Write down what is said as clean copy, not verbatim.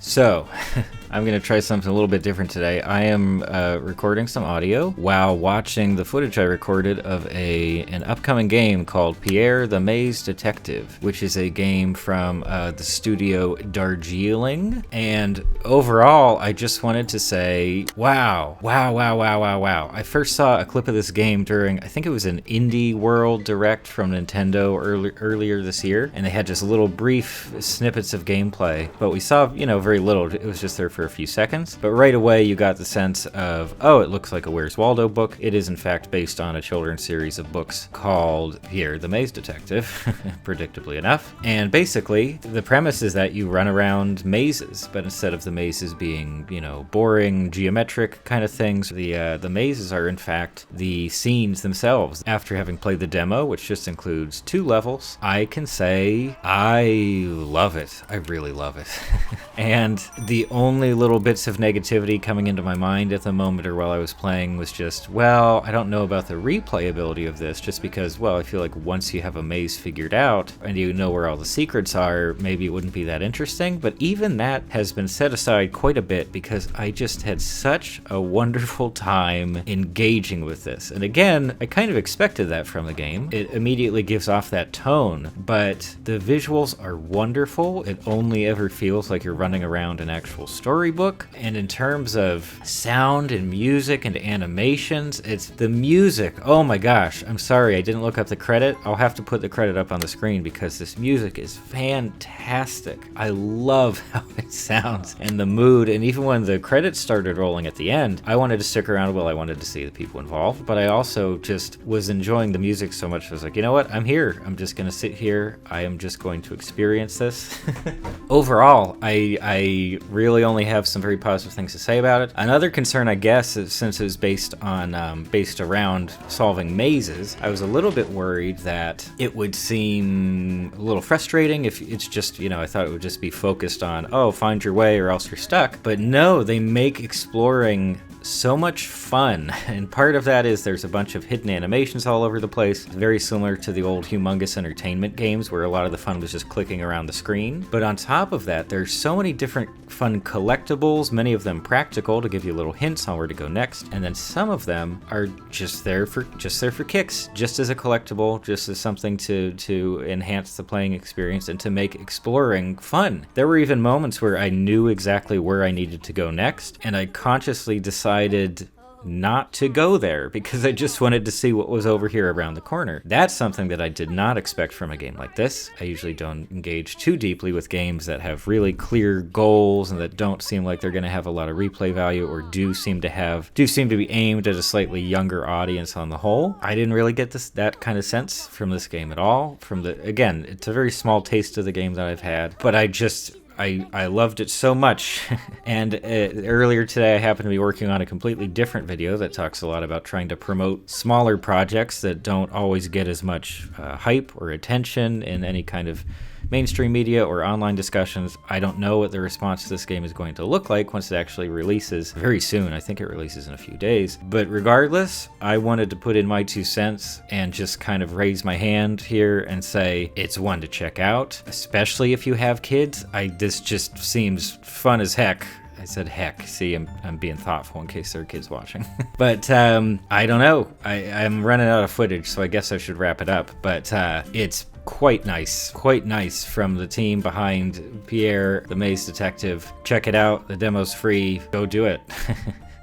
So, I'm going to try something a little bit different today. I am recording some audio while watching the footage I recorded of an upcoming game called Pierre the Maze Detective, which is a game from the studio Darjeeling. And overall, I just wanted to say, wow. I first saw a clip of this game during, I think it was an Indie World Direct from Nintendo earlier this year, and they had just little brief snippets of gameplay, but we saw, very little. It was just there for a few seconds, but right away you got the sense of, oh, it looks like a Where's Waldo book. It is in fact based on a children's series of books called Pierre the Maze Detective, predictably enough. And basically, the premise is that you run around mazes, but instead of the mazes being, boring, geometric kind of things, the mazes are in fact the scenes themselves. After having played the demo, which just includes 2 levels, I can say I love it. I really love it. And the only little bits of negativity coming into my mind at the moment or while I was playing was just, well, I don't know about the replayability of this, just because, well, I feel like once you have a maze figured out and you know where all the secrets are, maybe it wouldn't be that interesting. But even that has been set aside quite a bit because I just had such a wonderful time engaging with this. And again, I kind of expected that from the game. It immediately gives off that tone, but the visuals are wonderful. It only ever feels like you're running around an actual storybook. And in terms of sound and music and animations, it's the music. Oh my gosh, I'm sorry I didn't look up the credit. I'll have to put the credit up on the screen because this music is fantastic. I love how it sounds and the mood, and even when the credits started rolling at the end, I wanted to stick around. Well, I wanted to see the people involved, but I also just was enjoying the music so much. I was like, you know what? I'm here. I'm just going to sit here. I am just going to experience this. Overall, I really only have some very positive things to say about it. Another concern, I guess, is since it was based around solving mazes, I was a little bit worried that it would seem a little frustrating if it's just, I thought it would just be focused on, oh, find your way or else you're stuck. But no, they make exploring so much fun, and part of that is there's a bunch of hidden animations all over the place, very similar to the old Humongous Entertainment games where a lot of the fun was just clicking around the screen. But on top of that, there's so many different fun collectibles, many of them practical to give you little hints on where to go next, and then some of them are just there for kicks, just as a collectible, just as something to enhance the playing experience and to make exploring fun. There were even moments where I knew exactly where I needed to go next, and I consciously decided not to go there because I just wanted to see what was over here around the corner. That's something that I did not expect from a game like this. I usually don't engage too deeply with games that have really clear goals and that don't seem like they're going to have a lot of replay value or do seem to be aimed at a slightly younger audience on the whole. I didn't really get that kind of sense from this game at all. Again, it's a very small taste of the game that I've had, but I loved it so much. And earlier today I happened to be working on a completely different video that talks a lot about trying to promote smaller projects that don't always get as much hype or attention in any kind of mainstream media or online discussions. I don't know what the response to this game is going to look like once it actually releases very soon. I think it releases in a few days. But regardless, I wanted to put in my 2 cents and just kind of raise my hand here and say it's one to check out, especially if you have kids. This just seems fun as heck. I said heck. See, I'm being thoughtful in case there are kids watching. But I don't know. I'm running out of footage, so I guess I should wrap it up. But it's quite nice from the team behind Pierre the Maze Detective. Check it out. The demo's free. Go do it.